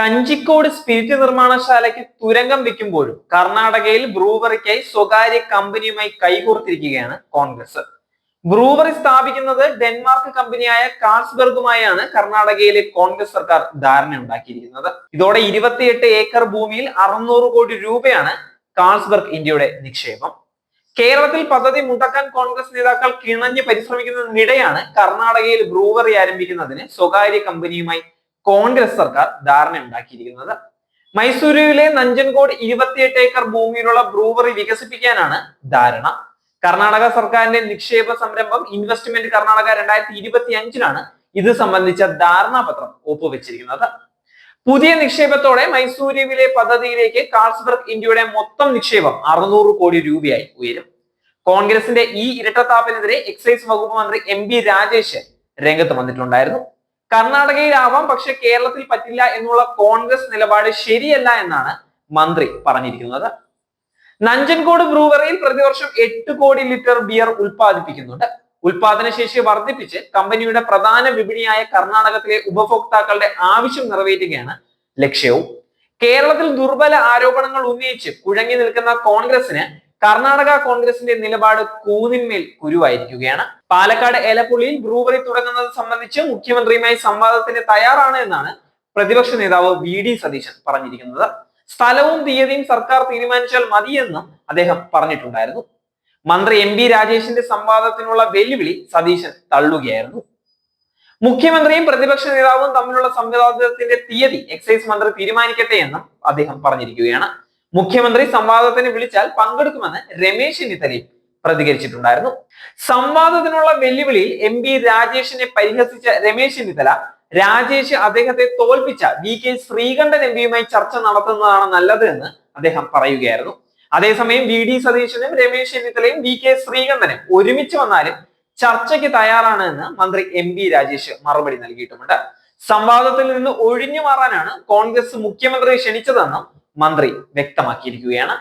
Kanjikode spirit നിർമ്മാണശാലയ്ക്ക് തുരങ്കം വെക്കുമ്പോഴും കർണാടകയിൽ ബ്രൂവറിക്കായി സ്വകാര്യ കമ്പനിയുമായി കൈകോർത്തിരിക്കുകയാണ് കോൺഗ്രസ്. ബ്രൂവറി സ്ഥാപിക്കുന്നത് ഡെൻമാർക്ക് കമ്പനിയായ കാൾസ്ബർഗുമായാണ് കർണാടകയിലെ കോൺഗ്രസ് സർക്കാർ ധാരണയുണ്ടാക്കിയിരിക്കുന്നത്. ഇതോടെ 28 ഏക്കർ ഭൂമിയിൽ 600 കോടി രൂപയാണ് കാൾസ്ബർഗ് ഇന്ത്യയുടെ നിക്ഷേപം. കേരളത്തിൽ പദ്ധതി മുടക്കാൻ കോൺഗ്രസ് നേതാക്കൾ കിണഞ്ഞ് പരിശ്രമിക്കുന്നതിനിടെയാണ് കർണാടകയിൽ ബ്രൂവറി ആരംഭിക്കുന്നതിന് സ്വകാര്യ കമ്പനിയുമായി കോൺഗ്രസ് സർക്കാർ ധാരണയുണ്ടാക്കിയിരിക്കുന്നത്. മൈസൂരുവിലെ നഞ്ചൻകോട് 28 ഏക്കർ ഭൂമിയിലുള്ള ബ്രൂവറി വികസിപ്പിക്കാനാണ് ധാരണ. കർണാടക സർക്കാരിന്റെ നിക്ഷേപ സംരംഭം ഇൻവെസ്റ്റ്മെന്റ് കർണാടക 2025 ഇത് സംബന്ധിച്ച ധാരണാപത്രം ഒപ്പുവെച്ചിരിക്കുന്നത്. പുതിയ നിക്ഷേപത്തോടെ മൈസൂരുവിലെ പദ്ധതിയിലേക്ക് കാൾസ്ബർഗ് ഇന്ത്യയുടെ മൊത്തം നിക്ഷേപം 600 കോടി രൂപയായി ഉയരും. കോൺഗ്രസിന്റെ ഈ ഇരട്ടത്താപ്പിനെതിരെ എക്സൈസ് വകുപ്പ് മന്ത്രി MP രാജേഷ് രംഗത്ത് വന്നിട്ടുണ്ടായിരുന്നു. കർണാടകയിലാവാം, പക്ഷെ കേരളത്തിൽ പറ്റില്ല എന്നുള്ള കോൺഗ്രസ് നിലപാട് ശരിയല്ല എന്നാണ് മന്ത്രി പറഞ്ഞിരിക്കുന്നത്. നഞ്ചൻകോട് ബ്രൂവറിയിൽ പ്രതിവർഷം 8 കോടി ലിറ്റർ ബിയർ ഉൽപ്പാദിപ്പിക്കുന്നുണ്ട്. ഉൽപാദനശേഷി വർദ്ധിപ്പിച്ച് കമ്പനിയുടെ പ്രധാന വിപണിയായ കർണാടകത്തിലെ ഉപഭോക്താക്കളുടെ ആവശ്യം നിറവേറ്റുകയാണ് ലക്ഷ്യവും. കേരളത്തിൽ ദുർബല ആരോപണങ്ങൾ ഉന്നയിച്ച് കുഴങ്ങി നിൽക്കുന്ന കോൺഗ്രസിന് കർണാടക കോൺഗ്രസിന്റെ നിലപാട് കൂനിന്മേൽ കുരുവായിരിക്കുകയാണ്. പാലക്കാട് എലപ്പുള്ളിയിൽ ബ്രൂവറി തുടങ്ങുന്നത് സംബന്ധിച്ച് മുഖ്യമന്ത്രിയുമായി സംവാദത്തിന് തയ്യാറാണ് എന്നാണ് പ്രതിപക്ഷ നേതാവ് VD സതീശൻ പറഞ്ഞിരിക്കുന്നത്. സ്ഥലവും തീയതിയും സർക്കാർ തീരുമാനിച്ചാൽ മതിയെന്നും അദ്ദേഹം പറഞ്ഞിട്ടുണ്ടായിരുന്നു. മന്ത്രി MP രാജേഷിന്റെ സംവാദത്തിനുള്ള വെല്ലുവിളി സതീശൻ തള്ളുകയായിരുന്നു. മുഖ്യമന്ത്രിയും പ്രതിപക്ഷ നേതാവും തമ്മിലുള്ള സംവാദത്തിന്റെ തീയതി എക്സൈസ് മന്ത്രി തീരുമാനിക്കട്ടെ എന്നും അദ്ദേഹം പറഞ്ഞിരിക്കുകയാണ്. മുഖ്യമന്ത്രി സംവാദത്തിന് വിളിച്ചാൽ പങ്കെടുക്കുമെന്ന് രമേശ് ചെന്നിത്തലയും പ്രതികരിച്ചിട്ടുണ്ടായിരുന്നു. സംവാദത്തിനുള്ള വെല്ലുവിളിയിൽ MP രാജേഷിനെ പരിഹസിച്ച രമേശ് ചെന്നിത്തല രാജേഷ് അദ്ദേഹത്തെ തോൽപ്പിച്ച VK ശ്രീകണ്ഠൻ MPയുമായി ചർച്ച നടത്തുന്നതാണ് നല്ലത് എന്ന് അദ്ദേഹം പറയുകയായിരുന്നു. അതേസമയം VD സതീശനും രമേശ് ചെന്നിത്തലയും VK ശ്രീകണ്ഠനും ഒരുമിച്ച് വന്നാലും ചർച്ചയ്ക്ക് തയ്യാറാണ് എന്ന് മന്ത്രി MP രാജേഷ് മറുപടി നൽകിയിട്ടുമുണ്ട്. സംവാദത്തിൽ നിന്ന് ഒഴിഞ്ഞു മാറാനാണ് കോൺഗ്രസ് മുഖ്യമന്ത്രിയെ ക്ഷണിച്ചതെന്നും മന്ത്രി വ്യക്തമാക്കിയിരിക്കുകയാണ്.